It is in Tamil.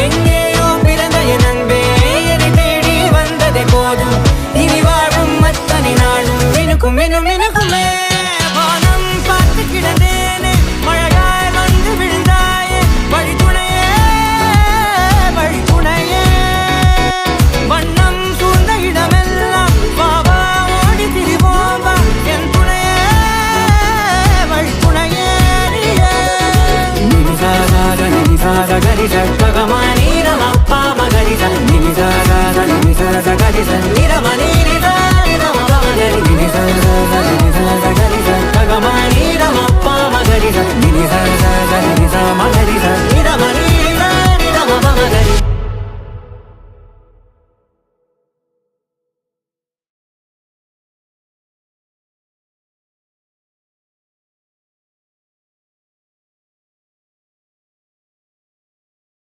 எங்கேயோ பிறந்த என் அன்பே என்னை தேடி வந்ததே போதும். இனி வாழும் அத்தனை நாளும் மினுக்கும் மினும் மினுக்குமே. வானம் பார்த்து கிடந்தேனே மழையாய் வந்து விழுந்தாயே வழித்துணையே வழித்துணையே. வண்ணம் சூழ்ந்த இடமெல்லாம் பாவா ஓடி திரிவோம் வா என் துணையே வழித்துணையே. நிமிசாக நிமிசாக கரிச பகமானி ரமப்பா மகரிச நிமிசாக நிமிசாக கரிச